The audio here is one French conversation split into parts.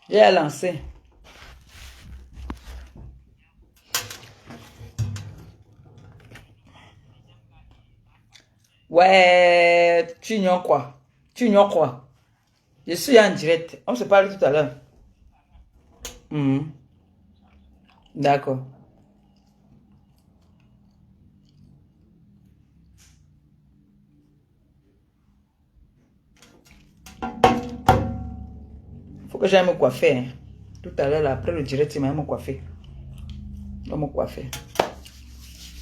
J'ai lancé. Ouais, tu ignores quoi? Tu ignores quoi? Je suis en direct. On se parle tout à l'heure. Mhm. D'accord. Faut que j'aille me coiffer, hein. Tout à l'heure, après le direct, il m'a me coiffer. Je vais me coiffer.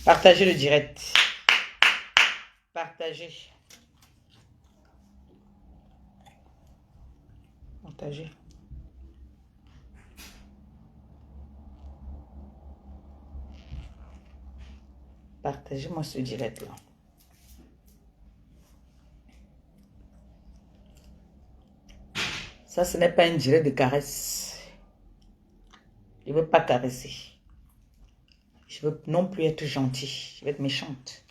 Partagez le direct. Partagez. Partagez. Partagez-moi ce direct-là. Ça, ce n'est pas un direct de caresse. Je ne veux pas caresser. Je veux non plus être gentille. Je veux être méchante.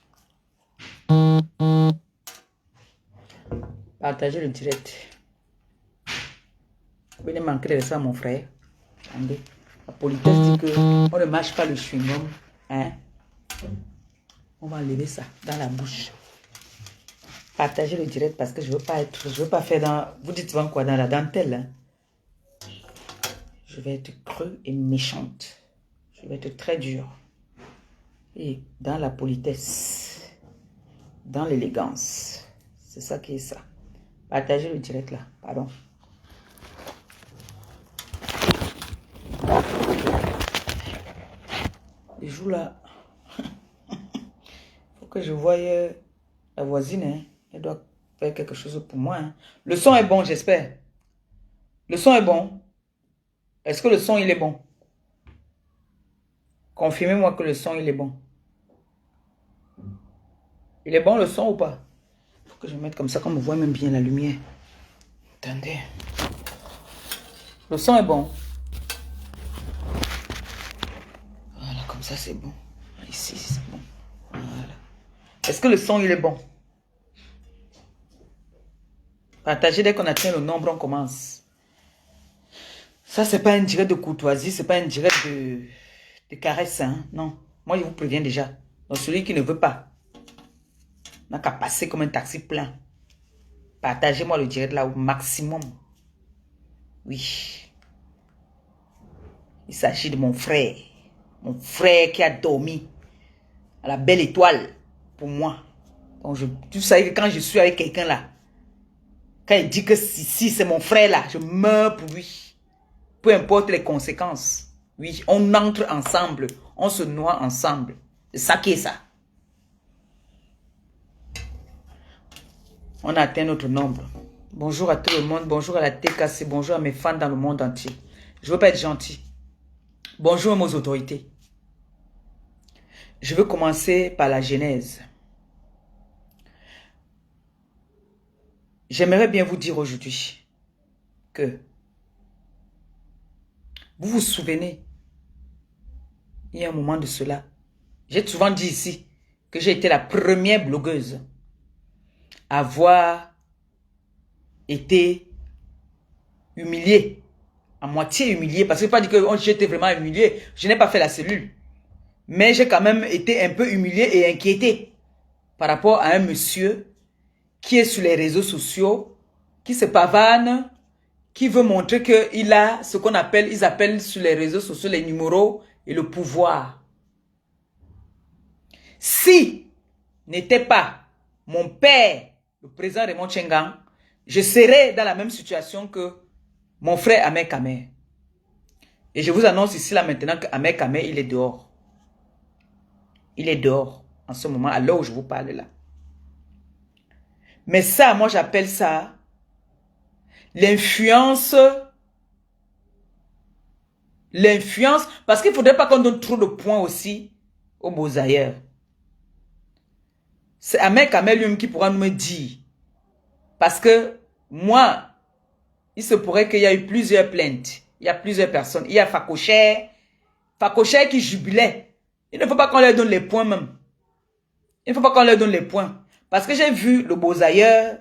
Partagez le direct. Vous venez manquer de ça à mon frère. Attendez. La politesse dit que on ne mâche pas le chewing-gum. Hein? On va enlever ça dans la bouche. Partagez le direct parce que je veux pas faire dans, vous dites souvent quoi, dans la dentelle. Hein? Je vais être creux et méchante. Je vais être très dure. Et dans la politesse, dans l'élégance. C'est ça qui est ça. Partagez le direct là, pardon. Les jours là, faut que je voie la voisine. Hein. Elle doit faire quelque chose pour moi. Hein. Le son est bon, j'espère. Le son est bon. Est-ce que le son, il est bon? Confirmez-moi que le son, il est bon. Il est bon le son ou pas? Faut que je mette comme ça, qu'on me voit même bien la lumière. Attendez. Le son est bon. Voilà, comme ça, c'est bon. Ici, c'est bon. Voilà. Est-ce que le son, il est bon? Partagez dès qu'on atteint le nombre, on commence. Ça, c'est pas un direct de courtoisie, c'est pas un direct de caresse, hein? Non. Moi, je vous préviens déjà. Donc, celui qui ne veut pas n'a qu'à passer comme un taxi plein. Partagez-moi le direct là au maximum. Oui. Il s'agit de mon frère. Mon frère qui a dormi à la belle étoile pour moi. Donc, tu sais que quand je suis avec quelqu'un là, quand il dit que si c'est mon frère là, je meurs pour lui. Peu importe les conséquences. Oui, on entre ensemble. On se noie ensemble. C'est ça qui est ça. On a atteint notre nombre. Bonjour à tout le monde. Bonjour à la TKC. Bonjour à mes fans dans le monde entier. Je ne veux pas être gentil. Bonjour à mes autorités. Je veux commencer par la genèse. J'aimerais bien vous dire aujourd'hui que vous vous souvenez, il y a un moment de cela, j'ai souvent dit ici que j'ai été la première blogueuse à avoir été humiliée, à moitié humiliée, parce que je ne veux pas dire que j'étais vraiment humiliée, je n'ai pas fait la cellule, mais j'ai quand même été un peu humiliée et inquiétée par rapport à un monsieur qui est sur les réseaux sociaux, qui se pavane, qui veut montrer qu'il a ce qu'on appelle, ils appellent sur les réseaux sociaux les numéros et le pouvoir. Si n'était pas mon père, le président Raymond Tchengang, je serais dans la même situation que mon frère Ahmed Kamer. Et je vous annonce ici là maintenant que Ahmed Kamer, il est dehors. Il est dehors en ce moment, à l'heure où je vous parle là. Mais ça, moi j'appelle ça l'influence. L'influence, parce qu'il ne faudrait pas qu'on donne trop de points aussi aux beaux ailleurs. C'est Ahmed Kamel lui-même qui pourra nous me dire. Parce que moi, il se pourrait qu'il y ait eu plusieurs plaintes. Il y a plusieurs personnes. Il y a Fakocher qui jubilait. Il ne faut pas qu'on leur donne les points même. Il ne faut pas qu'on leur donne les points. Parce que j'ai vu le beau ailleurs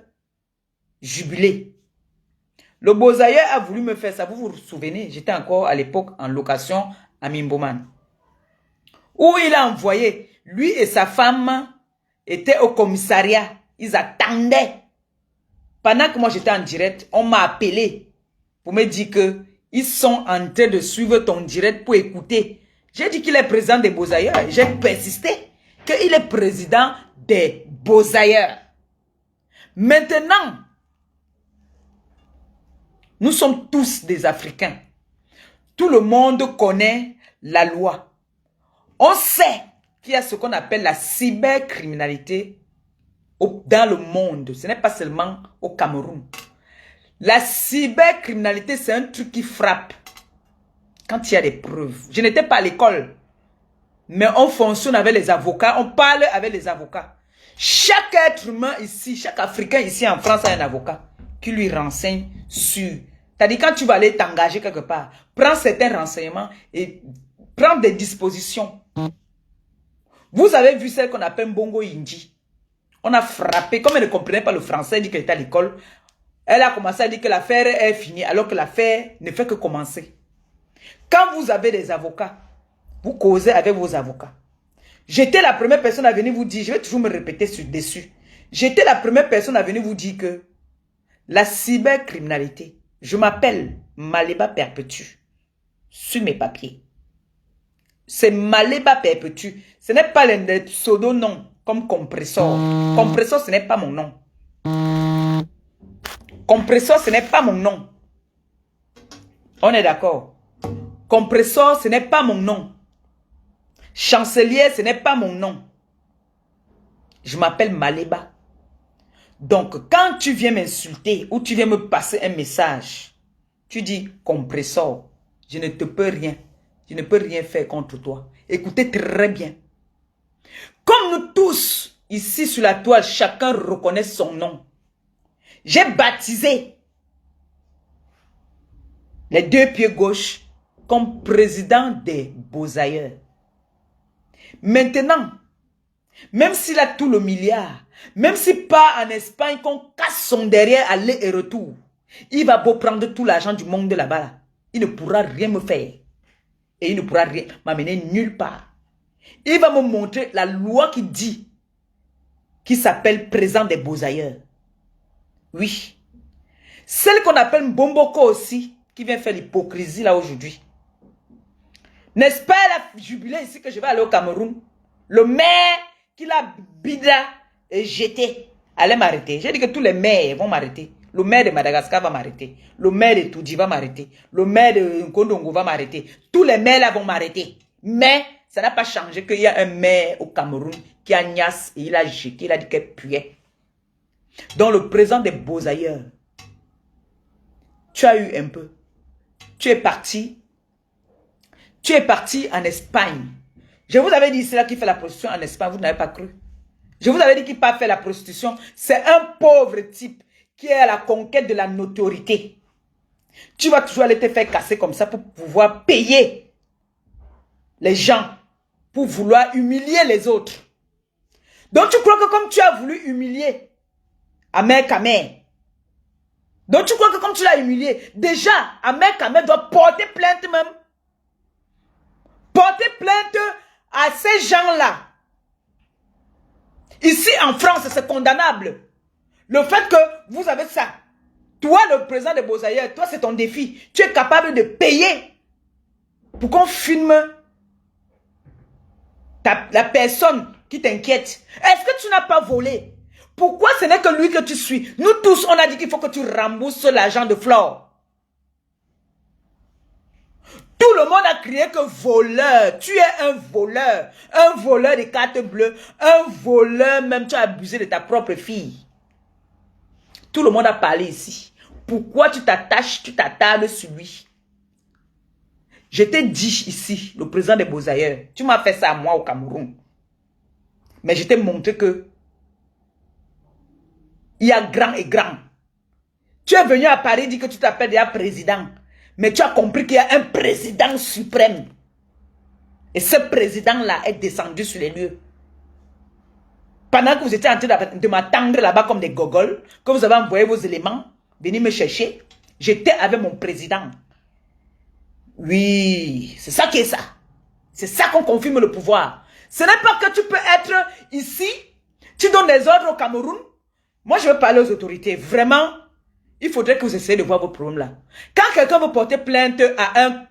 jubiler. Le Bozaïeur a voulu me faire ça. Vous vous souvenez, j'étais encore à l'époque en location à Mimboman. Où il a envoyé, lui et sa femme étaient au commissariat. Ils attendaient. Pendant que moi j'étais en direct, on m'a appelé pour me dire que ils sont en train de suivre ton direct pour écouter. J'ai dit qu'il est président des Bozaïeurs. J'ai persisté qu'il est président des Bozaïeurs. Maintenant, nous sommes tous des Africains. Tout le monde connaît la loi. On sait qu'il y a ce qu'on appelle la cybercriminalité dans le monde. Ce n'est pas seulement au Cameroun. La cybercriminalité, c'est un truc qui frappe quand il y a des preuves. Je n'étais pas à l'école, mais on fonctionne avec les avocats, on parle avec les avocats. Chaque être humain ici, chaque Africain ici en France a un avocat qui lui renseigne sur... C'est-à-dire quand tu vas aller t'engager quelque part, prends certains renseignements et prends des dispositions. Vous avez vu celle qu'on appelle Bongo Indi. On a frappé, comme elle ne comprenait pas le français, elle dit qu'elle était à l'école. Elle a commencé à dire que l'affaire est finie, alors que l'affaire ne fait que commencer. Quand vous avez des avocats, vous causez avec vos avocats. J'étais la première personne à venir vous dire, je vais toujours me répéter dessus. J'étais la première personne à venir vous dire que la cybercriminalité, je m'appelle Maléba Perpétue sur mes papiers. C'est Maléba Perpétue. Ce n'est pas le pseudo-nom comme Compressor. Compressor, ce n'est pas mon nom. Compressor, ce n'est pas mon nom. On est d'accord? Compressor, ce n'est pas mon nom. Chancelier, ce n'est pas mon nom. Je m'appelle Maléba. Donc, quand tu viens m'insulter ou tu viens me passer un message, tu dis compressor, je ne te peux rien. Je ne peux rien faire contre toi. Écoutez très bien. Comme nous tous, ici sur la toile, chacun reconnaît son nom. J'ai baptisé les deux pieds gauches comme président des Bozaïeurs. Maintenant, même s'il a tout le milliard, même s'il part en Espagne, qu'on casse son derrière aller et retour, il va beau prendre tout l'argent du monde de là-bas. Il ne pourra rien me faire. Et il ne pourra rien m'amener nulle part. Il va me montrer la loi qui dit, qui s'appelle présent des Bozaïeurs. Oui. Celle qu'on appelle Mbomboko aussi, qui vient faire l'hypocrisie là aujourd'hui. N'est-ce pas la jubilé ici que je vais aller au Cameroun? Le maire qui l'a bida et jeté allait m'arrêter. J'ai dit que tous les maires vont m'arrêter. Le maire de Madagascar va m'arrêter. Le maire de Toudji va m'arrêter. Le maire de Nkondongo va m'arrêter. Tous les maires là vont m'arrêter. Mais ça n'a pas changé qu'il y a un maire au Cameroun qui a niasse et il a jeté, il a dit qu'elle puait. Dans le présent des Bozaïeurs, tu as eu un peu. Tu es parti en Espagne. Je vous avais dit, c'est là qui fait la prostitution en Espagne, vous n'avez pas cru. Je vous avais dit qu'il n'a pas fait la prostitution. C'est un pauvre type qui est à la conquête de la notoriété. Tu vas toujours aller te faire casser comme ça pour pouvoir payer les gens, pour vouloir humilier les autres. Donc tu crois que comme tu as voulu humilier Ahmed Kamer, donc tu crois que comme tu l'as humilié, déjà Ahmed Kamer doit porter plainte même. Porter plainte à ces gens-là. Ici en France, c'est condamnable. Le fait que vous avez ça, toi le président de Bozaïeurs, toi c'est ton défi. Tu es capable de payer pour qu'on filme la personne qui t'inquiète. Est-ce que tu n'as pas volé? Pourquoi ce n'est que lui que tu suis? Nous tous, on a dit qu'il faut que tu rembourses l'argent de Flore. Tout le monde a crié que voleur. Tu es un voleur. Un voleur de cartes bleues. Un voleur, même tu as abusé de ta propre fille. Tout le monde a parlé ici. Pourquoi tu t'attaches, tu t'attardes sur lui? Je t'ai dit ici, le président des Bozaïeurs, tu m'as fait ça à moi au Cameroun. Mais je t'ai montré que il y a grand et grand. Tu es venu à Paris dire que tu t'appelles déjà président. Mais tu as compris qu'il y a un président suprême. Et ce président-là est descendu sur les lieux. Pendant que vous étiez en train de m'attendre là-bas comme des gogoles, que vous avez envoyé vos éléments, venir me chercher, J'étais avec mon président. Oui, c'est ça qui est ça. C'est ça qu'on confirme le pouvoir. Ce n'est pas que tu peux être ici, tu donnes des ordres au Cameroun. Moi, je veux parler aux autorités. Vraiment, il faudrait que vous essayiez de voir vos problèmes là. Quand quelqu'un veut porter plainte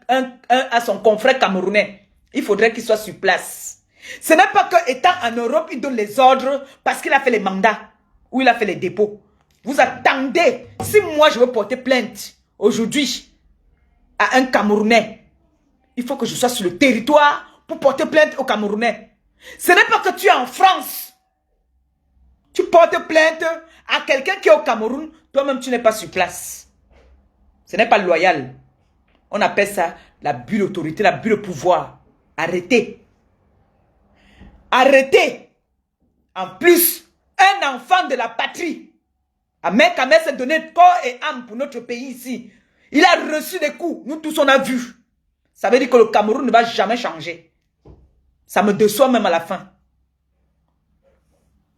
à son confrère camerounais, il faudrait qu'il soit sur place. Ce n'est pas que, étant en Europe, il donne les ordres parce qu'il a fait les mandats ou il a fait les dépôts. Vous attendez. Si moi, je veux porter plainte aujourd'hui à un Camerounais, il faut que je sois sur le territoire pour porter plainte au Camerounais. Ce n'est pas que tu es en France. Tu portes plainte à quelqu'un qui est au Cameroun, toi-même tu n'es pas sur place. Ce n'est pas loyal. On appelle ça l'abus d'autorité, l'abus de pouvoir. Arrêtez. Arrêtez. En plus, un enfant de la patrie. Ahmed Kamel s'est donné corps et âme pour notre pays ici. Il a reçu des coups. Nous tous on a vu. Ça veut dire que le Cameroun ne va jamais changer. Ça me déçoit même à la fin.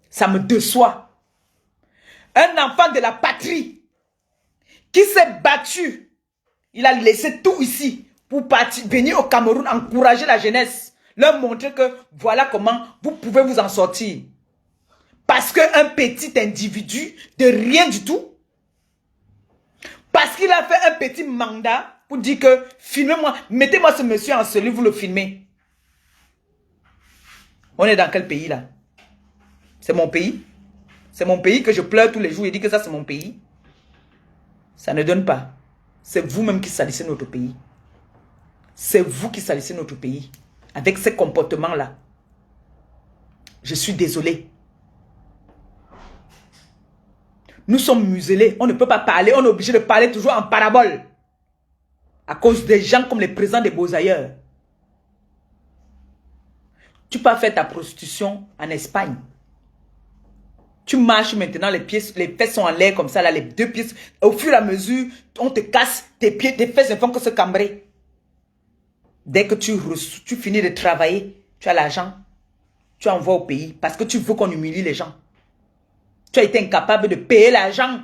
Ça me déçoit. Un enfant de la patrie qui s'est battu. Il a laissé tout ici pour venir au Cameroun encourager la jeunesse. Leur montrer que voilà comment vous pouvez vous en sortir. Parce qu'un petit individu de rien du tout, parce qu'il a fait un petit mandat pour dire que filmez-moi, mettez-moi ce monsieur en cellule, vous le filmez. On est dans quel pays là? C'est mon pays. C'est mon pays que je pleure tous les jours et dis que ça c'est mon pays. Ça ne donne pas. C'est vous-même qui salissez notre pays. C'est vous qui salissez notre pays. Avec ces comportements-là. Je suis désolé. Nous sommes muselés. On ne peut pas parler. On est obligé de parler toujours en parabole. À cause des gens comme les présidents des Beaux-Ailleurs. Tu peux faire ta prostitution en Espagne. Tu marches maintenant, les fesses sont en l'air comme ça, là, les deux pieds. Au fur et à mesure, on te casse tes pieds, tes fesses ne font que se cambrer. Dès que tu finis de travailler, tu as l'argent, tu envoies au pays parce que tu veux qu'on humilie les gens. Tu as été incapable de payer l'argent,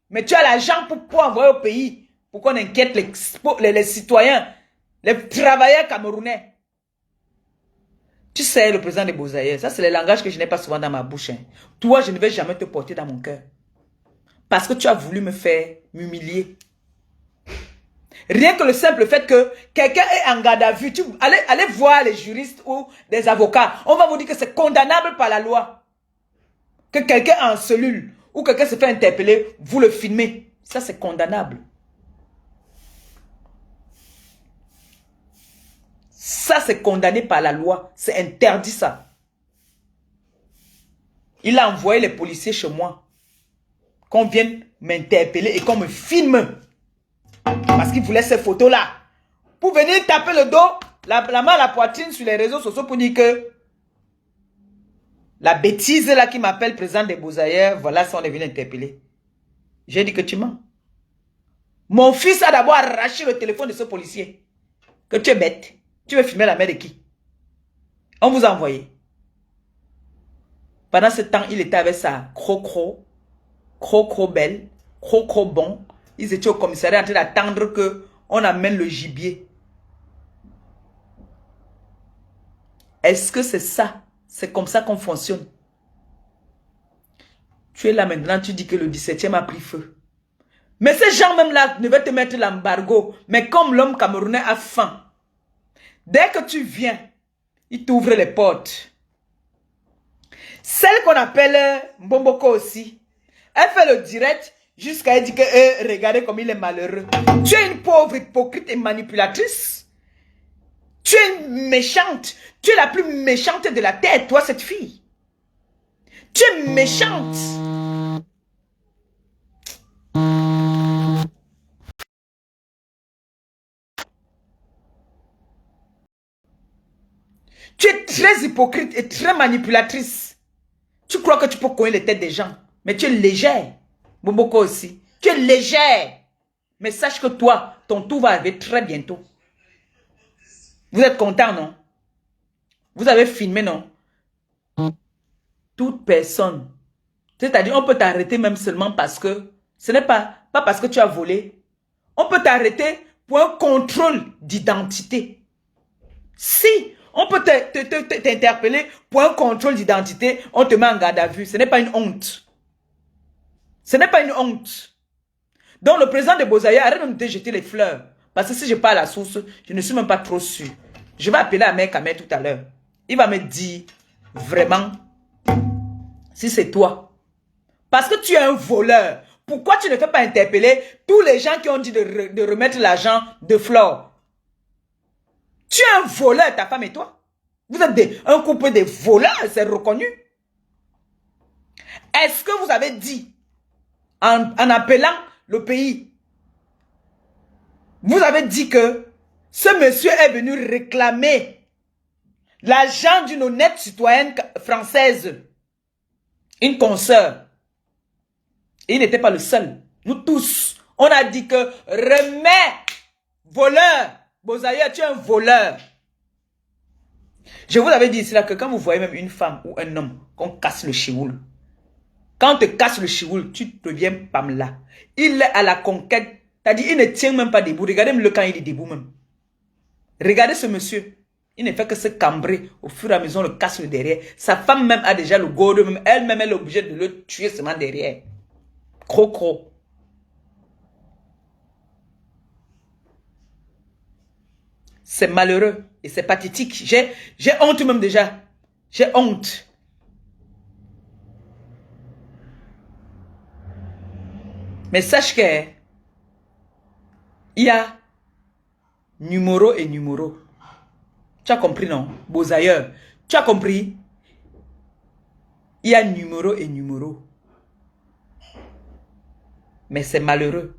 mais tu as l'argent pour envoyer au pays, pour qu'on inquiète les citoyens, les travailleurs camerounais. Tu sais, le président des Beaux-Ailleurs, ça c'est le langage que je n'ai pas souvent dans ma bouche. Hein. Toi, je ne vais jamais te porter dans mon cœur. Parce que tu as voulu me faire m'humilier. Rien que le simple fait que quelqu'un est en garde à vue, allez voir les juristes ou des avocats. On va vous dire que c'est condamnable par la loi. Que quelqu'un est en cellule ou quelqu'un se fait interpeller, vous le filmez. Ça c'est condamnable. Ça, c'est condamné par la loi. C'est interdit, ça. Il a envoyé les policiers chez moi. Qu'on vienne m'interpeller et qu'on me filme. Parce qu'il voulait ces photos-là. Pour venir taper le dos, la main à la poitrine sur les réseaux sociaux pour dire que la bêtise là qui m'appelle président des Beaux-Ailleurs, voilà, ça on est venu interpeller. J'ai dit que tu mens. Mon fils a d'abord arraché le téléphone de ce policier. Que tu es bête. Tu veux filmer la mère de qui? On vous a envoyé. Pendant ce temps, il était avec sa croc belle, croc bon. Ils étaient au commissariat en train d'attendre qu'on amène le gibier. Est-ce que c'est ça? C'est comme ça qu'on fonctionne. Tu es là maintenant, tu dis que le 17e a pris feu. Mais ces gens même là ne veulent te mettre l'embargo. Mais comme l'homme camerounais a faim, dès que tu viens, il t'ouvre les portes. Celle qu'on appelle Mbomboko aussi, elle fait le direct jusqu'à dire que regardez comme il est malheureux. Tu es une pauvre hypocrite et manipulatrice. Tu es une méchante. Tu es la plus méchante de la terre, toi, cette fille. Tu es méchante. Tu es très hypocrite et très manipulatrice. Tu crois que tu peux connaître les têtes des gens. Mais tu es légère. Boboko aussi. Tu es légère. Mais sache que toi, ton tour va arriver très bientôt. Vous êtes content, non? Vous avez filmé, non? Toute personne. C'est-à-dire, on peut t'arrêter même seulement parce que ce n'est pas parce que tu as volé on peut t'arrêter pour un contrôle d'identité. Si on peut t'interpeller pour un contrôle d'identité, on te met en garde à vue. Ce n'est pas une honte. Ce n'est pas une honte. Donc le président de Bozaya, arrête de me jeter les fleurs. Parce que si je parle à la source, je ne suis même pas trop sûr. Je vais appeler Ahmed Kamel tout à l'heure. Il va me dire vraiment si c'est toi. Parce que tu es un voleur. Pourquoi tu ne fais pas interpeller tous les gens qui ont dit de remettre l'argent de Flore? Tu es un voleur, ta femme et toi. Vous êtes un couple de voleurs, c'est reconnu. Est-ce que vous avez dit, en appelant le pays, vous avez dit que ce monsieur est venu réclamer l'argent d'une honnête citoyenne française, une consoeur. Et il n'était pas le seul. Nous tous, on a dit que remets, voleur. Bozaya, tu es un voleur. Je vous avais dit ici là que quand vous voyez même une femme ou un homme qu'on casse le chioul, quand on te casse le chioul, tu deviens Pamela. Il est à la conquête. C'est-à-dire, il ne tient même pas debout. Regardez-le quand il est debout même. Regardez ce monsieur. Il ne fait que se cambrer. Au fur et à mesure, on le casse le derrière. Sa femme même a déjà le gourde. Elle-même, elle est obligée de le tuer seulement derrière. Croc. C'est malheureux et c'est pathétique. J'ai honte même déjà. J'ai honte. Mais sache que il y a numéro et numéro. Tu as compris, non? Bozailleur. Tu as compris? Il y a numéro et numéro. Mais c'est malheureux.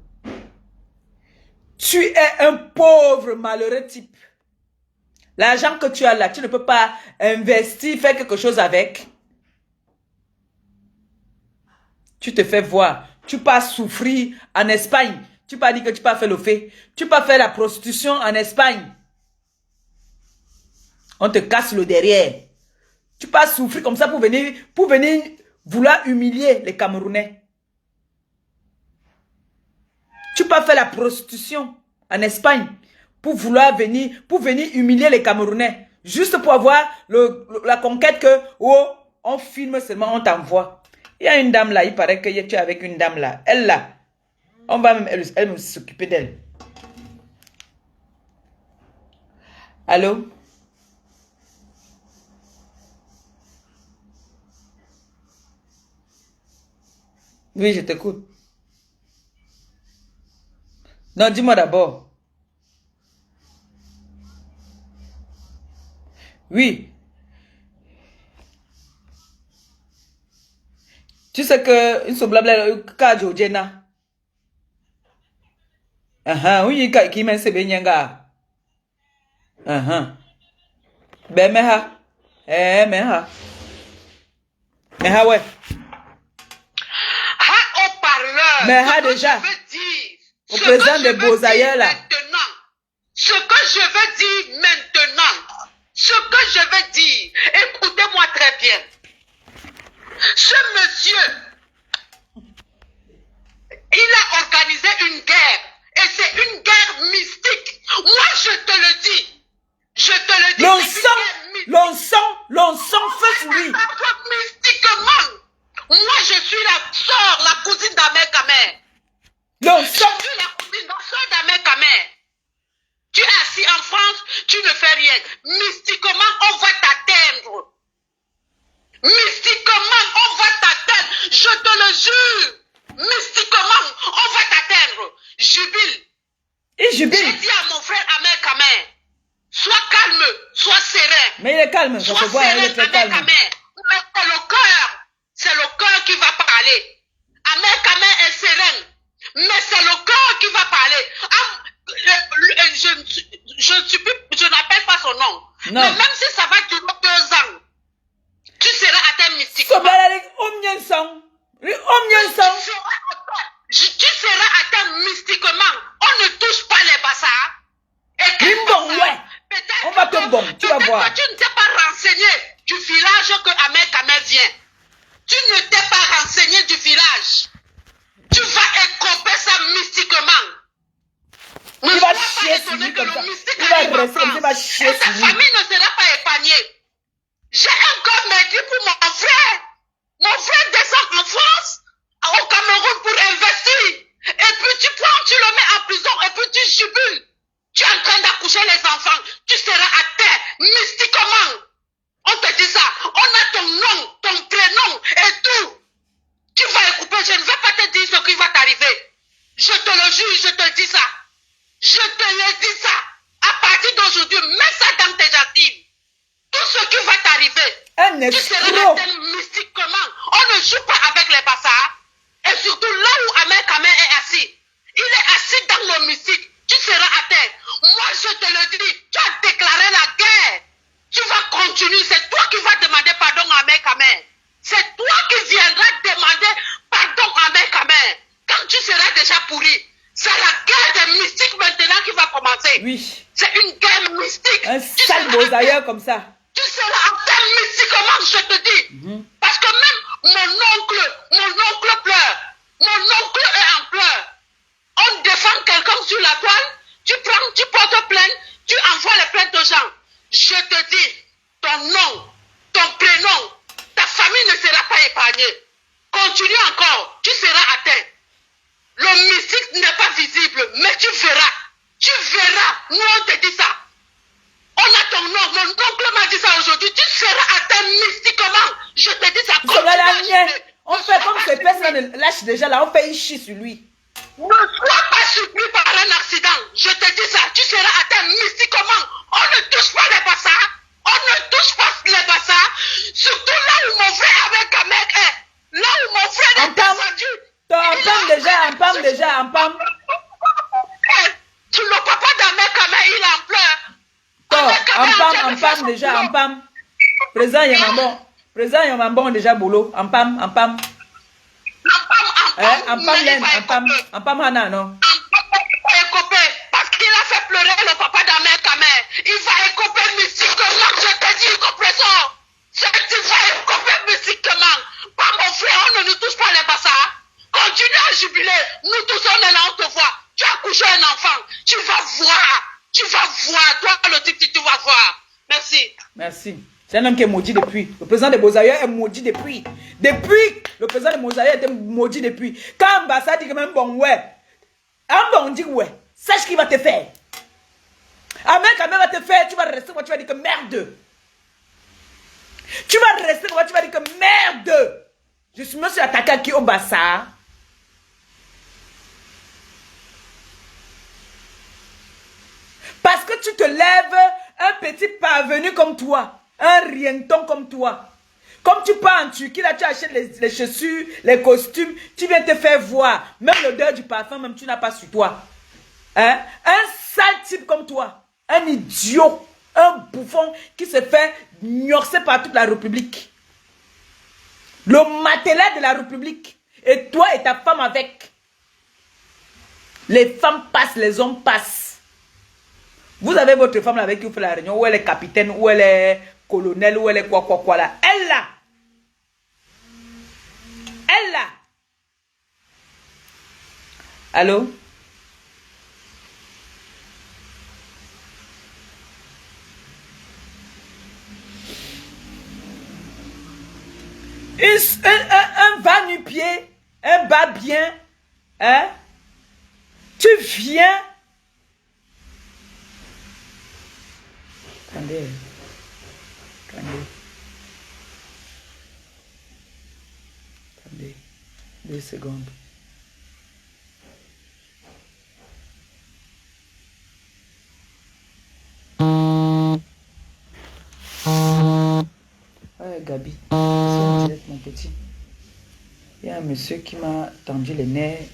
Tu es un pauvre malheureux type. L'argent que tu as là, tu ne peux pas investir, faire quelque chose avec. Tu te fais voir. Tu peux souffrir en Espagne. Tu peux dire que tu peux faire le fait. Tu peux faire la prostitution en Espagne. On te casse le derrière. Tu peux souffrir comme ça pour venir vouloir humilier les Camerounais. Tu peux faire la prostitution en Espagne pour venir humilier les Camerounais. Juste pour avoir la conquête que, oh, on filme seulement, on t'envoie. Il y a une dame là, il paraît que tu es avec une dame là. Elle là, on va même, elle s'occuper d'elle. Allô? Oui, je t'écoute. Non, dis-moi d'abord. Oui. Tu sais que une semblable Kajo Jena. Oui, qui m'a se benyanga. Ben meha. Meha. Meha ouais. Haut-parleur. Déjà. Je veux dire. Au président de Bozaïa là. Maintenant. Ce que je veux dire maintenant. Ce que je veux dire. Écoutez-moi très bien. Ce monsieur, il a organisé une guerre. Et c'est une guerre mystique. Moi, je te le dis. Je te le dis. L'on sent fait sur lui. Mystiquement. Moi, je suis la cousine d'Ahmed Kamel. Je suis la cousine, la soeur d'Ahmed Kamel. Tu es assis en France, tu ne fais rien. Mystiquement, on va t'atteindre. Mystiquement, on va t'atteindre. Je te le jure. Mystiquement, on va t'atteindre. Jubile. J'ai dit à mon frère Ahmed Kamel, sois calme, sois serein. Mais il est calme, ça se voit, il est très calme. Mais c'est le cœur qui va parler. Ahmed Kamel est serein, mais c'est le cœur qui va parler. Je n'appelle pas son nom. Non. Mais même si ça va durer 2 ans, tu seras atteint mystiquement. Tu seras atteint mystiquement. On ne touche pas les bassards. On va te bon, tu vas voir. Tu ne t'es pas renseigné du village que Ahmed Kamel vient. Tu ne t'es pas renseigné du village. Tu vas écoper ça mystiquement. chier sur lui comme ça. Il va rester comme ça, il va chier sur lui. Ta famille ne sera pas épargnée. J'ai un corps métier pour mon frère. Mon frère descend en France, au Cameroun pour investir. Et puis tu prends, tu le mets en prison et puis tu jubiles. Tu es en train d'accoucher les enfants. Tu seras à terre, mystiquement. On te dit ça. On a ton nom, ton prénom et tout. Tu vas écouter, je ne vais pas te dire ce qui va t'arriver. Je te le jure, je te dis ça. Je te le dis ça. À partir d'aujourd'hui, mets ça dans tes gencives. Tout ce qui va t'arriver, tu seras atteint mystiquement. On ne joue pas avec les bassards. Et surtout là où Ahmed Kamer est assis. Il est assis dans le mystique. Tu seras atteint. Moi, je te le dis, tu as déclaré la guerre. Tu vas continuer. C'est toi qui vas demander pardon à Ahmed Kamer. C'est toi qui viendras demander pardon à Ahmed Kamer. Quand tu seras déjà pourri. C'est la guerre des mystiques maintenant qui va commencer. Oui. C'est une guerre mystique. Un sale mosaïque comme ça. Tu seras atteint mystiquement, je te dis. Parce que même mon oncle pleure. Mon oncle est en pleurs. On défend quelqu'un sur la toile. Tu prends, tu portes plainte. Tu envoies les plaintes aux gens. Je te dis, ton nom, ton prénom, ta famille ne sera pas épargnée. Continue encore, tu seras atteint. Le mystique n'est pas visible, mais tu verras. Tu verras. Nous, on te dit ça. On a ton nom. Mon oncle m'a dit ça aujourd'hui. Tu seras atteint mystiquement. Je te dis ça. On fait comme ces personnes lâchent déjà là. On fait une chie sur lui. Ne sois pas surpris par un accident. Je te dis ça. Tu seras atteint mystiquement. On ne touche pas les bassards. On ne touche pas les bassards. Surtout là où mon frère avec un mec est. Là où mon frère est descendu. En pam. Tu le papa d'Ahmed Kamer, il est en pleurs. En pam déjà, en pam. Présent Yamambon déjà boulot. En pam. En pam Hana, non? Parce qu'il a fait pleurer le papa d'Ahmed Kamer. Il va écoper mystiquement, je te dis, compresseur. Tu vas écoper mystiquement. Pas mon frère, on ne nous touche pas les bassards. Continue à jubiler. Nous tous, on est là, on te voit. Tu as couché un enfant. Tu vas voir. Toi, le type, tu vas voir. Merci. C'est un homme qui est maudit depuis. Le président de Bozaïa est maudit depuis. Le président de Bozaïa était maudit depuis. Quand Ambassa dit que même bon, ouais. On dit ouais. Sache ce qu'il va te faire. Ahmed Kamer va te faire. Tu vas rester, tu vas dire que merde. Tu vas rester, tu vas dire que merde. Je suis monsieur attaqué à qui au Bassa. Parce que tu te lèves, un petit parvenu comme toi, un rienton comme toi. Comme tu pars en Turquie, là tu achètes les chaussures, les costumes, tu viens te faire voir. Même l'odeur du parfum, même tu n'as pas sur toi. Hein? Un sale type comme toi, un idiot, un bouffon qui se fait gnorcer par toute la République. Le matelas de la République. Et toi et ta femme avec. Les femmes passent, les hommes passent. Vous avez votre femme là avec qui vous faites la réunion, où elle est capitaine, où elle est colonel, où elle est quoi là. Elle là. Allô? Un bas nu-pied, un bas bien, hein? Tu viens. Attendez. 2 secondes. Ouais, Gabi, c'est mon petit. Il y a un monsieur qui m'a tendu les nerfs,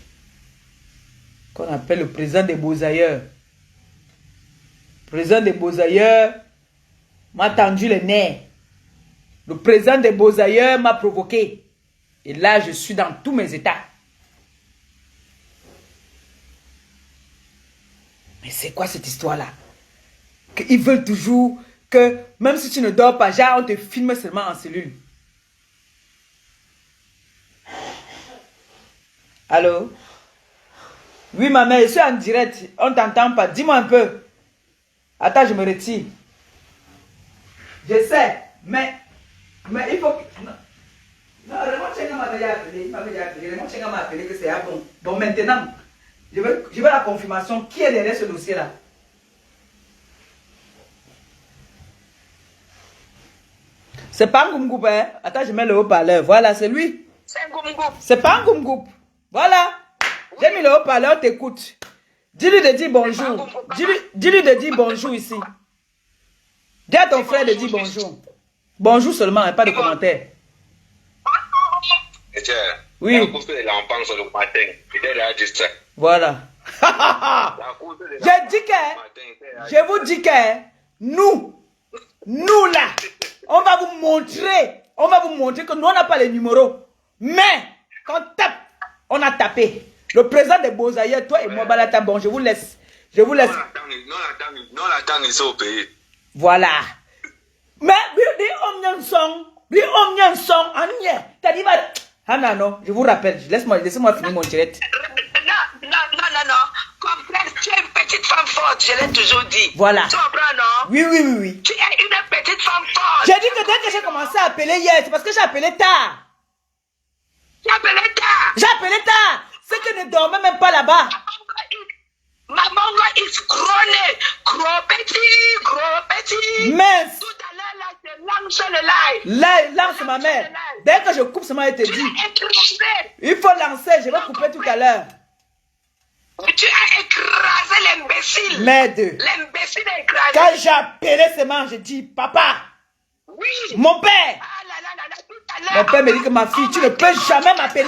qu'on appelle le président des Beaux-Ailleurs. Le président des Beaux-Ailleurs m'a tendu les nerfs. Le président des Beaux-Ailleurs m'a provoqué. Et là, je suis dans tous mes états. Mais c'est quoi cette histoire-là? Qu'ils veulent toujours que, même si tu ne dors pas, genre, on te filme seulement en cellule. Allô? Oui, ma mère, je suis en direct. On ne t'entend pas. Dis-moi un peu. Attends, je me retire. Je sais, mais il faut que... Non, Raymond Chenga m'avait déjà appelé. Il m'avait déjà appelé. Raymond Chenga m'a appelé que c'est ah bon. Bon, maintenant, je veux la confirmation. Qui est derrière ce dossier-là? C'est pas un Goumgoup, hein? Attends, je mets le haut-parleur. Voilà, c'est lui. C'est un Goumgoup. C'est pas un Goumgoup. Voilà. J'ai mis le haut-parleur, t'écoute. Dis-lui de dire bonjour. Dis-lui de dire bonjour ici. Dis à ton frère de dire bonjour. Bonjour seulement, hein, pas de commentaire. Oui. Voilà. Je dis que, je vous dis que, nous là, on va vous montrer que nous on n'a pas les numéros. Mais, quand on tape, on a tapé. Le président de Bozaïe, toi et moi, Balata, bon, je vous laisse. Non, la tangue, ils sont au pays. Voilà. Mais, lui, on son, t'as dit, ah non, je vous rappelle, laissez-moi finir mon direct. Non. Comprends, tu es une petite femme forte, je l'ai toujours dit. Voilà. Tu comprends, non? Oui. Tu es une petite femme forte. J'ai dit que dès que j'ai commencé à appeler hier, c'est parce que j'ai appelé tard. J'ai appelé tard. C'est que ne dormait même pas là-bas. Maman is gros petit. Mince. Tout à l'heure, là, je lance le live. Là, lance ma mère. Dès que je coupe, ça m'a été dit. Il faut lancer, je vais couper tout à l'heure. Tu as écrasé l'imbécile. Merde. L'imbécile a écrasé. Quand j'ai appelé seulement, j'ai dit, papa. Oui. Mon père. Tout à l'heure. Mon père me dit que ma fille, tu ne peux jamais m'appeler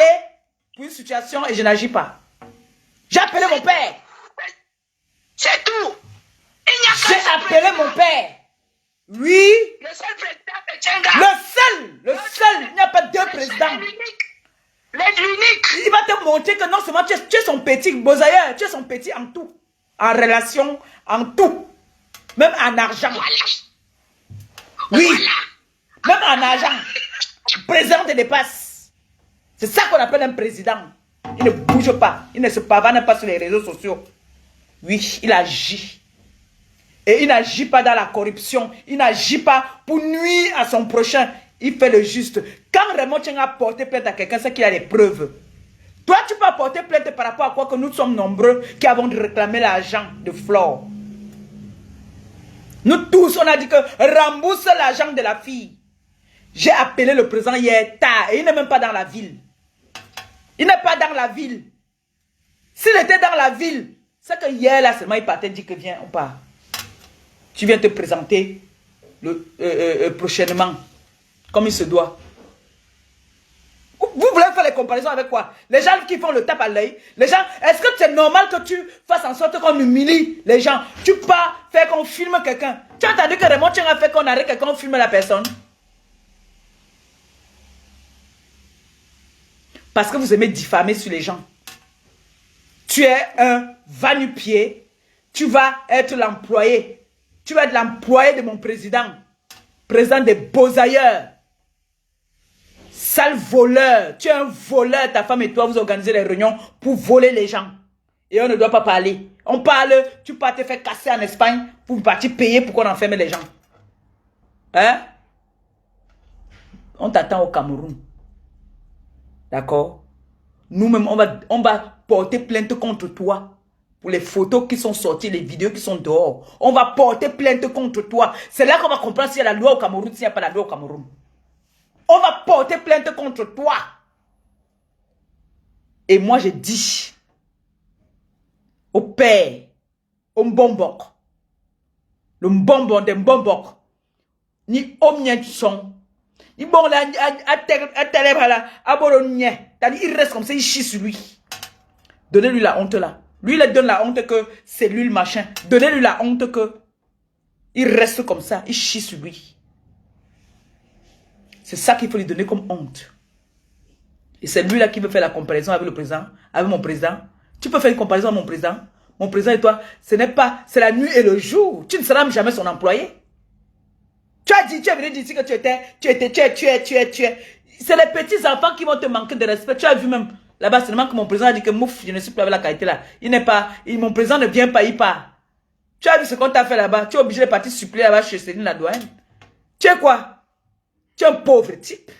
pour une situation et je n'agis pas. J'ai appelé mon père. C'est tout. J'ai appelé mon père. Oui. Le seul président de Tchenga. Le seul. Il n'y a pas deux présidents. L'unique. Il va te montrer que non seulement tu es son petit Bozaïe, tu es son petit en tout. En relation, en tout. Même en argent. Oui. Même en argent. Président te dépasse. C'est ça qu'on appelle un président. Il ne bouge pas. Il ne se pavane pas sur les réseaux sociaux. Oui, il agit. Et il n'agit pas dans la corruption. Il n'agit pas pour nuire à son prochain. Il fait le juste. Quand Raymond Tcheng a porté plainte à quelqu'un, c'est qu'il a des preuves. Toi, tu peux porter plainte par rapport à quoi que nous sommes nombreux qui avons réclamé l'argent de Flore. Nous tous, on a dit que rembourse l'argent de la fille. J'ai appelé le président hier tard et il n'est même pas dans la ville. Il n'est pas dans la ville. S'il était dans la ville, c'est que hier là seulement il partait dire que viens, on part. Tu viens te présenter prochainement, comme il se doit. Vous voulez faire les comparaisons avec quoi? Les gens qui font le tape à l'œil. Les gens, est-ce que c'est normal que tu fasses en sorte qu'on humilie les gens? Tu pars faire qu'on filme quelqu'un. Tu as entendu que Raymond Tcheng a fait qu'on arrête quelqu'un, on filme la personne? Parce que vous aimez diffamer sur les gens. Tu es un va-nu-pied. Tu vas être l'employé. Tu vas être l'employé de mon président. Président des Bozailleurs. Sale voleur. Tu es un voleur. Ta femme et toi, vous organisez les réunions pour voler les gens. Et on ne doit pas parler. On parle, tu pars te faire casser en Espagne pour partir payer pour qu'on enferme les gens. Hein? On t'attend au Cameroun. D'accord? Nous-mêmes, on va porter plainte contre toi. Pour les photos qui sont sorties, les vidéos qui sont dehors. On va porter plainte contre toi. C'est là qu'on va comprendre s'il y a la loi au Cameroun, s'il n'y a pas la loi au Cameroun. On va porter plainte contre toi. Et moi, je dis au père, au Mbombok, le Mbombon de Mbombok, ni omnien son. Il bon là, il reste comme ça, il chie sur lui. Donnez-lui la honte là. Lui, il donne la honte que c'est lui le machin. Donnez-lui la honte que il reste comme ça, il chie sur lui. C'est ça qu'il faut lui donner comme honte. Et c'est lui là qui veut faire la comparaison avec le président, avec mon président. Tu peux faire une comparaison avec mon président. Mon président et toi, ce n'est pas, c'est la nuit et le jour. Tu ne seras jamais son employé. Tu as dit, tu es venu dire que tu es. C'est les petits enfants qui vont te manquer de respect. Tu as vu même Là-bas, seulement que mon président a dit que mouf, je ne suis plus avec la qualité là. Il n'est pas, mon président ne vient pas, il part. Tu as vu ce qu'on t'a fait là-bas? Tu es obligé de partir suppléer là-bas chez Céline la douane. Tu es quoi? Tu es un pauvre type.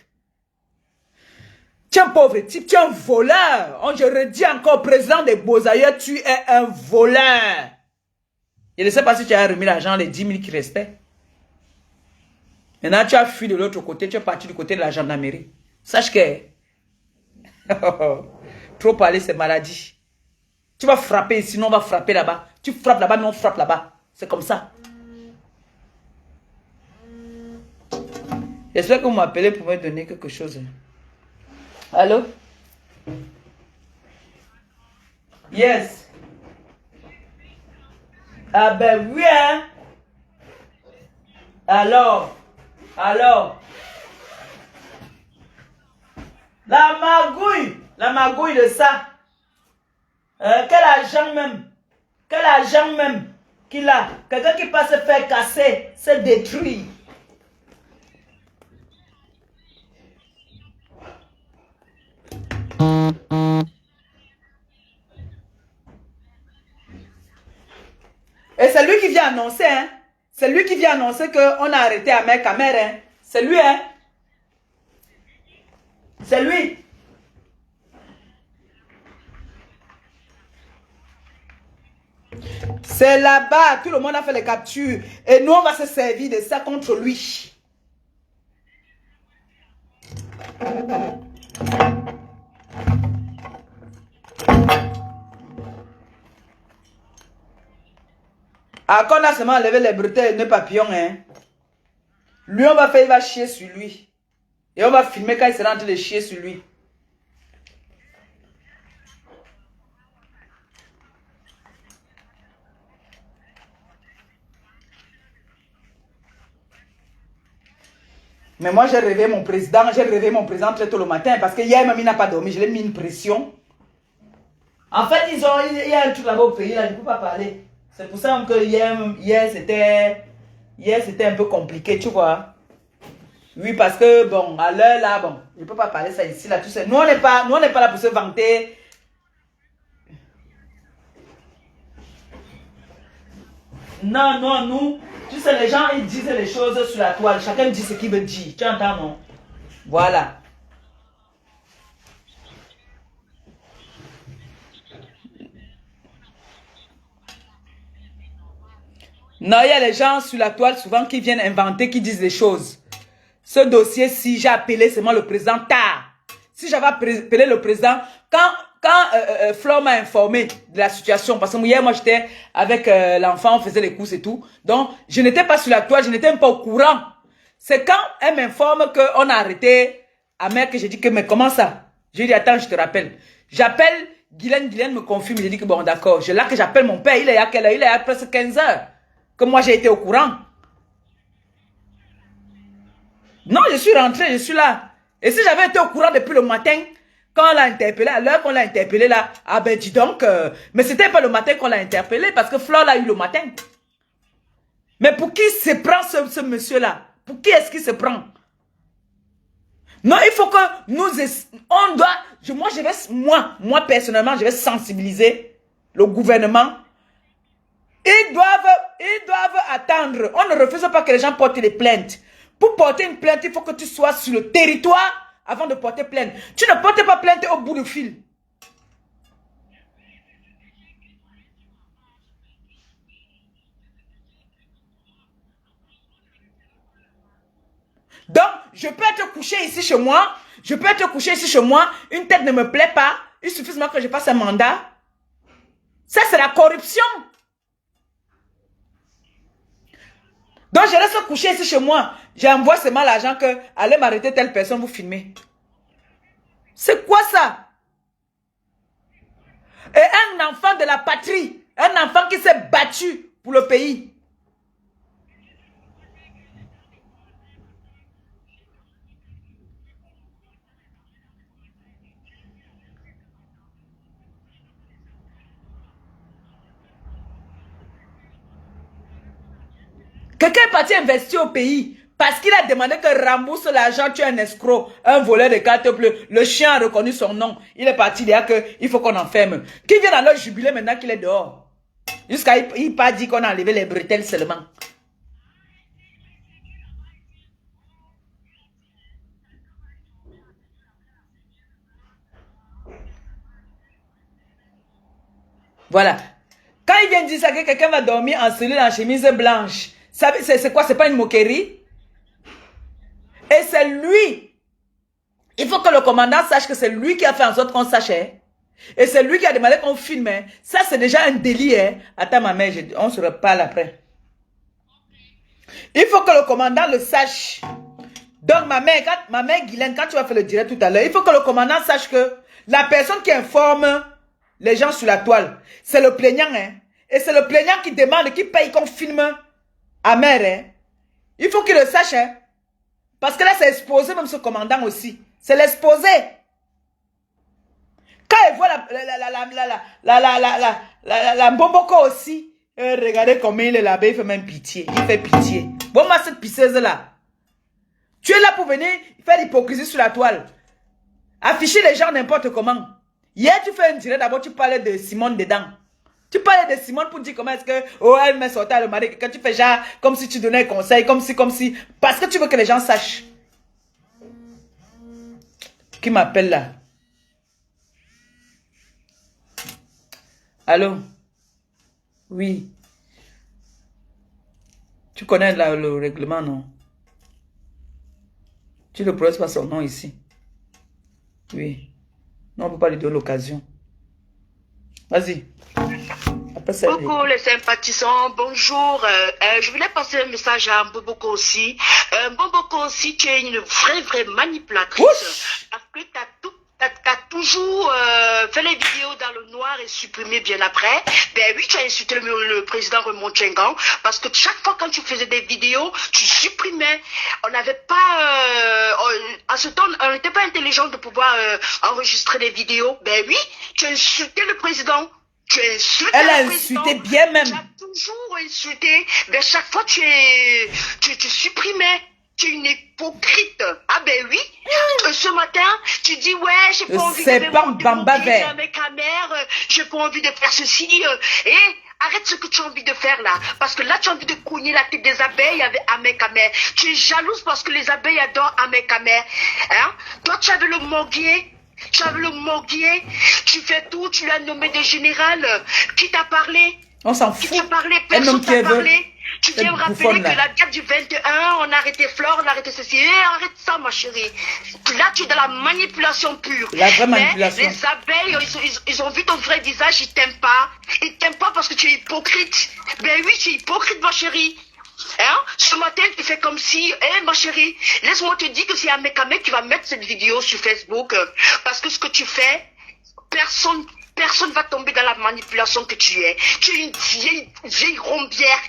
Tu es un pauvre type, tu es un voleur. Je redis encore, président des Beaux-Aïeux, tu es un voleur. Je ne sais pas si tu as remis l'argent, les 10 000 qui restaient. Maintenant, tu as fui de l'autre côté, tu es parti du côté de la gendarmerie. Sache que... trop parler, c'est maladie. Tu vas frapper ici, nous on va frapper là-bas. Tu frappes là-bas, nous on frappe là-bas. C'est comme ça. J'espère que vous m'appelez pour me donner quelque chose. Allô? Yes. Ah ben oui, hein? Alors? La magouille de ça. Quel agent même qu'il a. Quelqu'un qui passe se faire casser, se détruire. Et c'est lui qui vient annoncer, hein. C'est lui qui vient annoncer qu'on a arrêté Ahmed Kamer, hein. C'est lui, hein. C'est lui. C'est là-bas, tout le monde a fait les captures. Et nous, on va se servir de ça contre lui. Ah, quand on a seulement enlevé les bretelles et les papillons, hein. Lui, on va faire, il va chier sur lui. Et on va filmer quand il sera en train de chier sur lui. Mais moi, j'ai réveillé mon président très tôt le matin parce que hier même, il n'a pas dormi. Je l'ai mis une pression. En fait, il y a un truc là-bas au pays, là, je ne peux pas parler. C'est pour ça que hier c'était un peu compliqué, tu vois. Oui, parce que, bon, à l'heure là, bon, je ne peux pas parler ça ici, là, tu sais. Nous, on n'est pas là pour se vanter. Non, nous, tu sais, les gens, ils disent les choses sur la toile. Chacun dit ce qu'il veut dire. Tu entends, non? Voilà. Non, il y a les gens sur la toile souvent qui viennent inventer, qui disent des choses. Ce dossier-ci, j'ai appelé seulement le président tard. Si j'avais appelé le président, quand Flore m'a informé de la situation, parce que hier, moi, j'étais avec l'enfant, on faisait les courses et tout. Donc, je n'étais pas sur la toile, je n'étais même pas au courant. C'est quand elle m'informe qu'on a arrêté Ahmed que j'ai dit que, mais comment ça? J'ai dit, attends, je te rappelle. J'appelle Guylaine me confirme, j'ai dit que bon, d'accord. Là que j'appelle mon père, il est à quelle heure? Il est à presque 15 heures. Que moi, j'ai été au courant. Non, je suis rentré, je suis là. Et si j'avais été au courant depuis le matin, quand on l'a interpellé, à l'heure qu'on l'a interpellé là, ah ben dis donc, mais c'était pas le matin qu'on l'a interpellé, parce que Flore l'a eu le matin. Mais pour qui se prend ce monsieur-là? Pour qui est-ce qu'il se prend? Non, il faut que nous, on doit, moi personnellement, je vais sensibiliser le gouvernement. Ils doivent attendre. On ne refuse pas que les gens portent des plaintes. Pour porter une plainte, il faut que tu sois sur le territoire avant de porter plainte. Tu ne portes pas plainte au bout du fil. Donc, je peux être couché ici chez moi. Une tête ne me plaît pas. Il suffit seulement que je passe un mandat. Ça, c'est la corruption. Donc, je reste couché ici chez moi. J'envoie seulement l'argent que allez m'arrêter telle personne, vous filmez. C'est quoi ça? Et un enfant de la patrie, un enfant qui s'est battu pour le pays. Quelqu'un est parti investir au pays Parce qu'il a demandé que rembourse l'argent, tu es un escroc, un voleur de carte bleue. Le chien a reconnu son nom. Il est parti dire qu'il faut qu'on enferme. Qui vient dans leur jubilé maintenant qu'il est dehors? Jusqu'à il pas dit qu'on a enlevé les bretelles seulement. Voilà. Quand il vient dire ça, que quelqu'un va dormir en cellule en chemise blanche, c'est quoi? C'est pas une moquerie? Et c'est lui. Il faut que le commandant sache que c'est lui qui a fait en sorte qu'on sache. Hein? Et c'est lui qui a demandé qu'on filme. Hein? Ça, c'est déjà un délit. Hein? Attends, ma mère, on se reparle après. Il faut que le commandant le sache. Donc, ma mère Guylaine, quand tu vas faire le direct tout à l'heure, il faut que le commandant sache que la personne qui informe les gens sur la toile, c'est le plaignant. Hein? Et c'est le plaignant qui demande, qui paye qu'on filme Amer. Hein? Il faut qu'il le sache. Hein? Parce que là, c'est exposé, même ce commandant aussi. C'est l'exposé. Quand il voit la Mboboko aussi, regardez comment il est là-bas, il fait même pitié. Il fait pitié. Bon, moi, cette pisseuse-là, tu es là pour venir faire l'hypocrisie sur la toile. Afficher les gens n'importe comment. Hier, tu fais un direct, d'abord, tu parlais de Simone dedans. Tu parlais de Simone pour dire comment est-ce que, oh, elle met sortir le mari. Quand tu fais genre, comme si tu donnais un conseil, comme si. Parce que tu veux que les gens sachent. Qui m'appelle là? Allô? Oui. Tu connais là, le règlement, non? Tu ne prononces pas son nom ici. Oui. Non, on ne peut pas lui donner l'occasion. Vas-y. Coucou les sympathisants, bonjour. Je voulais passer un message à Mboboko aussi. Mboboko aussi, tu es une vraie manipulatrice. Ouch. Parce que tu as toujours fait les vidéos dans le noir et supprimé bien après. Ben oui, tu as insulté le président Raymond Tchengan parce que chaque fois quand tu faisais des vidéos, tu supprimais. On n'avait pas... à ce temps, on n'était pas intelligent de pouvoir enregistrer des vidéos. Ben oui, tu as insulté le président. Tu as insulté Elle a insulté bien même. Tu as toujours insulté. Ben chaque fois, tu supprimais. Tu es une hypocrite. Ah ben oui. Ce matin, tu dis ouais, j'ai pas envie de faire avec ma mère, j'ai pas envie de faire ceci. Et arrête ce que tu as envie de faire là. Parce que là, tu as envie de cogner la tête des abeilles avec Amekamer. Tu es jalouse parce que les abeilles adorent Amekamer. Hein? Toi, tu avais le morguier. Tu fais tout, tu l'as nommé de général. Qui t'a parlé? On s'en fout. Qui t'a parlé? Personne t'a parlé. Tu viens me rappeler que la date du 21, on a arrêté Flore, on a arrêté ceci. Arrête ça, ma chérie. Là, tu es dans la manipulation pure. La vraie manipulation. Les abeilles, ils ont vu ton vrai visage, ils t'aiment pas. Ils t'aiment pas parce que tu es hypocrite. Ben oui, tu es hypocrite, ma chérie. Hein? Ce matin, tu fais comme si, ma chérie, laisse-moi te dire que c'est Amekamer qui va mettre cette vidéo sur Facebook. Parce que ce que tu fais, personne va tomber dans la manipulation que tu es. Tu es une vieille rombière.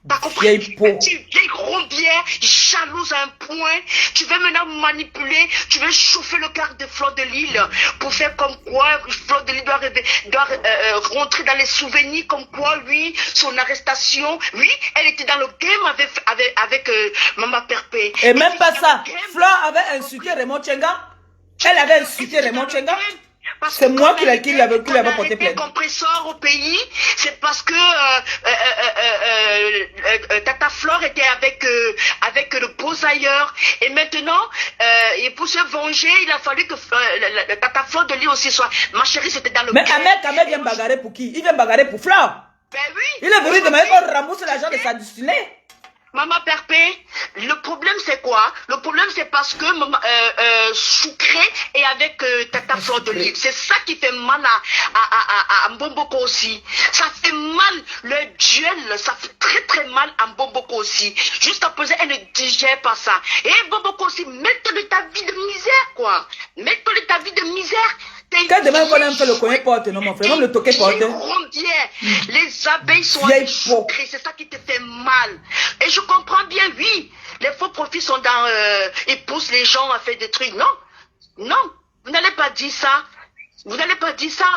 T'as compris? Tu es une vieille rombière, jalouse à un point. Tu veux maintenant manipuler, tu veux chauffer le cœur de Fleur de Lille pour faire comme quoi Fleur de Lille doit rentrer dans les souvenirs comme quoi, oui, son arrestation, oui, elle était dans le game avec Maman Perpé. Et même pas ça, Fleur avait insulté Raymond Tchengan. Elle avait insulté Raymond Tchengan. C'est moi qui l'avais porté plainte. Compresseur au pays, c'est parce que Tata Flore était avec le posailleur. Et maintenant, et pour se venger, il a fallu que Tata Flore de lui aussi soit. Ma chérie, c'était dans le. Mais Ahmed vient bagarrer pour qui? Il vient bagarrer pour Flore. Ben oui. Il est venu demander qu'on rembourse l'argent de sa destinée. Maman Perpé, le problème c'est quoi? Le problème c'est parce que Sucré est avec Tata Fleur de Lille. C'est ça qui fait mal à Mboboko aussi. Ça fait mal, le duel, ça fait très mal à Mboboko aussi. Jusqu'à présent, elle ne digère pas ça. Et Mboboko aussi, mets-toi de ta vie de misère, quoi. Mets-toi de ta vie de misère. Quand demain qu'on aime faire le coin porte, non mon frère, même le toqué porte. Les abeilles sont sucrées, c'est ça qui te fait mal. Et je comprends bien, oui, les faux profits sont dans... ils poussent les gens à faire des trucs. Non, vous n'allez pas dire ça. Vous n'allez pas dire ça.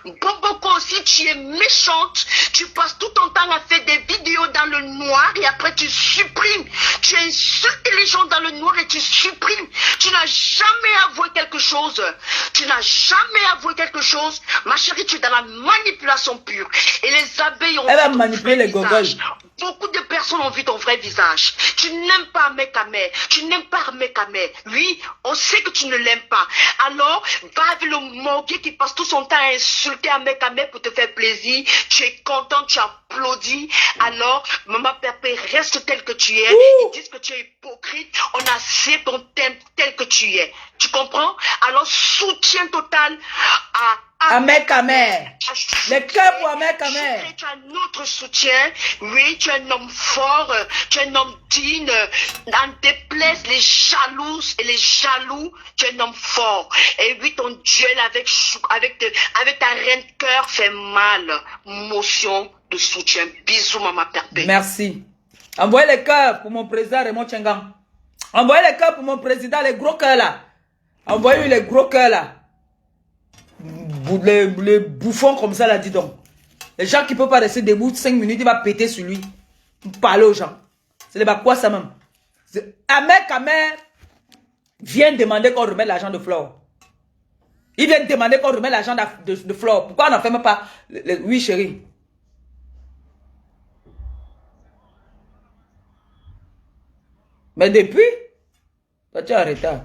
Boboko aussi, tu es méchante. Tu passes tout ton temps à faire des vidéos dans le noir et après tu supprimes. Tu insultes les gens dans le noir et tu supprimes. Tu n'as jamais avoué quelque chose. Tu n'as jamais avoué quelque chose. Ma chérie, tu es dans la manipulation pure. Et les abeilles ont... Elle va manipuler les gogoles. Beaucoup de personnes ont vu ton vrai visage. Tu n'aimes pas Ahmed. Tu n'aimes pas Ahmed. Oui, on sait que tu ne l'aimes pas. Alors, va avec le moquet qui passe tout son temps à insulter Ahmed pour te faire plaisir. Tu es content, tu applaudis. Alors, maman Pépé, reste tel que tu es. Ils disent que tu es hypocrite. On accepte ton thème tel que tu es. Tu comprends? Alors, soutien total à Ahmed Kamer. Le cœur pour Ahmed Kamer. Tu as notre soutien. Oui, tu es un homme fort. Tu es un homme digne. En déplaise les jalouses et les jaloux. Tu es un homme fort. Et oui, ton duel avec ta reine cœur fait mal. Motion de soutien. Bisous, maman Perpé. Merci. Envoyez les cœurs pour mon président Raymond Tchengan. Envoyez les cœurs pour mon président, les gros cœurs là. Envoyez les gros cœurs là. Les bouffons comme ça là, dis donc. Les gens qui ne peuvent pas rester debout 5 minutes, il va péter sur lui. Parler aux gens. C'est les quoi ça même. Ahmed Kamer vient demander qu'on remette l'argent de Flore. Il vient demander qu'on remette l'argent de Flore. Pourquoi on n'en fait même pas? Oui, chérie. Mais depuis, toi tu es en retard.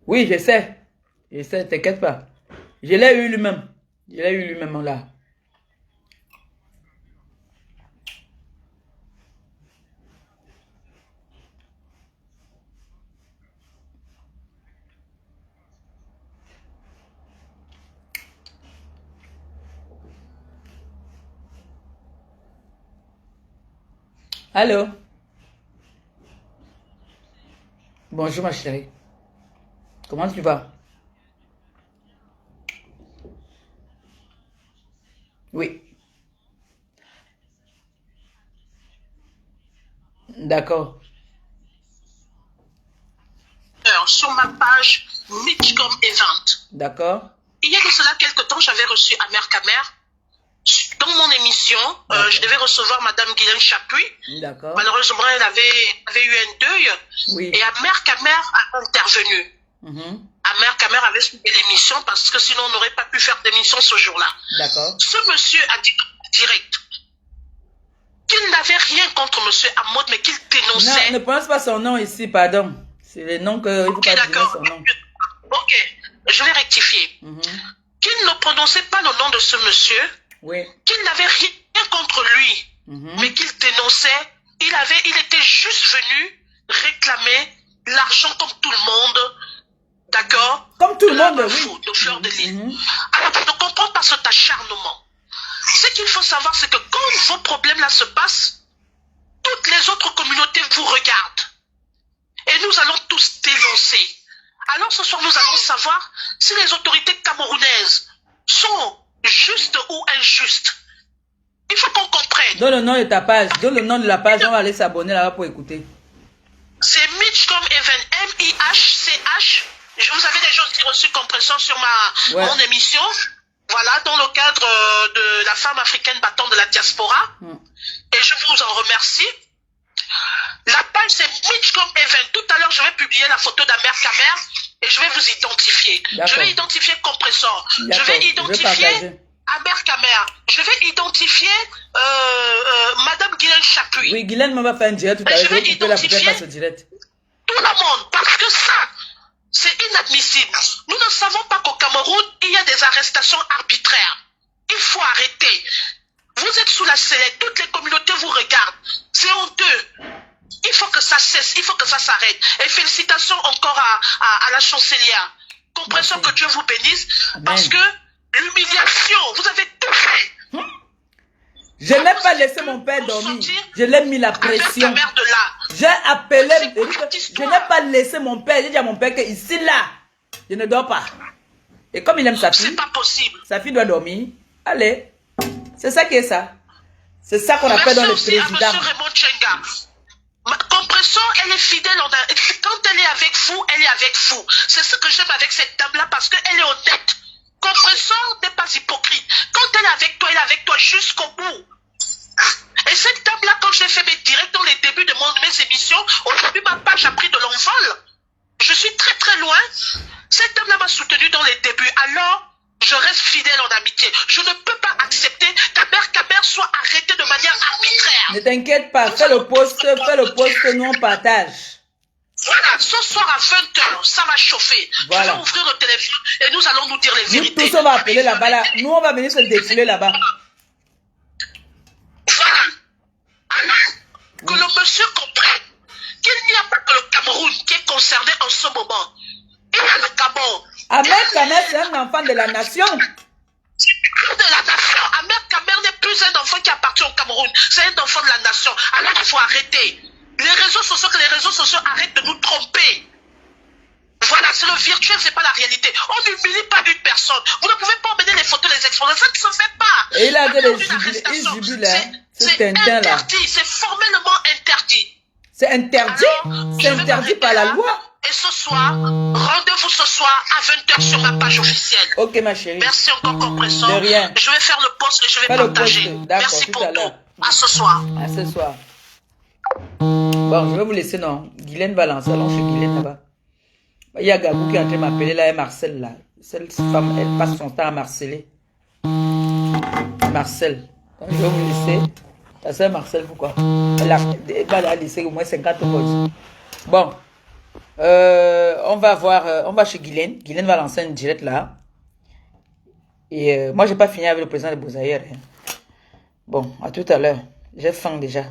Oui, je sais. Je sais, t'inquiète pas. Je l'ai eu lui-même. Je l'ai eu lui-même là. Allô? Bonjour ma chérie. Comment tu vas? Oui. D'accord. Sur ma page Mitchcom Event. D'accord. Il y a de cela quelques temps, j'avais reçu Ahmed Kamer. Dans mon émission, je devais recevoir Madame Guylaine Chapuis. D'accord. Malheureusement, elle avait eu un deuil. Oui. Et Ahmed Kamer a intervenu. Ahmed Kamer avait suivi l'émission parce que sinon on n'aurait pas pu faire d'émission ce jour-là. D'accord. Ce monsieur a dit direct qu'il n'avait rien contre monsieur Ahmed, mais qu'il dénonçait. Non, ne prononce pas son nom ici, pardon. C'est le nom que... Ok, d'accord. Ok, je vais rectifier. Qu'il ne prononçait pas le nom de ce monsieur. Oui. Qu'il n'avait rien contre lui, mais qu'il dénonçait. Il était juste venu réclamer l'argent comme tout le monde. D'accord? Comme tout le monde, oui. De fleur de lys. Alors, je ne comprends pas cet acharnement. Ce qu'il faut savoir, c'est que quand vos problèmes-là se passent, toutes les autres communautés vous regardent. Et nous allons tous dénoncer. Alors, ce soir, nous allons savoir si les autorités camerounaises sont justes ou injustes. Il faut qu'on comprenne. Donne le nom de ta page. Donne le nom de la page. On va aller s'abonner là-bas pour écouter. C'est Mitchcom Event. M-I-H-C-H. Vous avez déjà aussi reçu compression sur mon émission. Voilà, dans le cadre de la femme africaine battant de la diaspora. Et je vous en remercie. La page, c'est Mitchcom Event. Tout à l'heure, je vais publier la photo d'Ahmed Kamer et je vais vous identifier. Je vais identifier compresseur. Je vais identifier Ahmed Kamer. Je vais identifier Madame Guylaine Chapuis. Oui, Guylaine m'a fait un direct tout à l'heure. Je vais couper la photo face au direct. Tout le monde, parce que ça, c'est inadmissible. Nous ne savons pas qu'au Cameroun, il y a des arrestations arbitraires. Il faut arrêter. Vous êtes sous la sellette, toutes les communautés vous regardent. C'est honteux. Il faut que ça cesse, il faut que ça s'arrête. Et félicitations encore à la chancelière. Comprenez que Dieu vous bénisse. Amen. Parce que l'humiliation, vous avez tout fait. Je n'ai pas laissé mon père dormir. Je l'ai mis la pression. J'ai appelé. Je n'ai pas laissé mon père. J'ai dit à mon père que ici, là, je ne dors pas. Et comme il aime sa fille, c'est pas possible. Sa fille doit dormir. Allez. C'est ça qui est ça. C'est ça qu'on appelle dans le président. Ma compression, elle est fidèle. Quand elle est avec vous, elle est avec vous. C'est ce que j'aime avec cette dame-là parce qu'elle est honnête. Compression n'est pas hypocrite. Quand elle est avec toi jusqu'au bout. Et cette dame-là, quand j'ai fait mes directs dans les débuts de mes émissions, aujourd'hui, ma page a pris de l'envol. Je suis très très loin. Cette dame-là m'a soutenu dans les débuts. Alors, je reste fidèle en amitié. Je ne peux pas accepter qu'Amer soit arrêté de manière arbitraire. Ne t'inquiète pas, fais le post, nous on partage. Voilà, ce soir à 20h, ça va chauffer. Voilà. Je vais ouvrir le téléphone et nous allons nous dire les vérités. Nous tous on va appeler là-bas, là. Nous on va venir se défiler là-bas. Voilà. Alors, que le monsieur comprenne qu'il n'y a pas que le Cameroun qui est concerné en ce moment. Il y a le Gabon. Ahmed Kamer, c'est un enfant de la nation. De la nation. Ahmed Kamer n'est plus un enfant qui appartient au Cameroun. C'est un enfant de la nation. Alors il faut arrêter. Les réseaux sociaux arrêtent de nous tromper. Voilà, c'est le virtuel, c'est pas la réalité. On n'humilie pas une personne. Vous ne pouvez pas emmener les photos, les exposer. Ça ne se fait pas. Et il a des jubiles, c'est interdit. C'est formellement interdit. C'est interdit. C'est interdit par la loi. Et ce soir, rendez-vous ce soir à 20h sur ma page officielle. Ok, ma chérie. Merci encore, Compression. De rien. Je vais faire le post et je vais partager. Merci pour tout. À ce soir. À ce soir. Bon, je vais vous laisser, non. Guylaine va lancer. Allons chez Guylaine là-bas. Il y a Gabou qui est en train de m'appeler là et Marcel là. Cette femme, elle passe son temps à marceler. Marcel. Donc, je vais vous laisser. Ta soeur Marcel, pourquoi? Elle va laisser au moins 50 votes. Bon. On va voir. On va chez Guylaine. Guylaine va lancer une direct là. Et moi, j'ai pas fini avec le président de Bouzaïr. Hein. Bon, à tout à l'heure. J'ai faim déjà.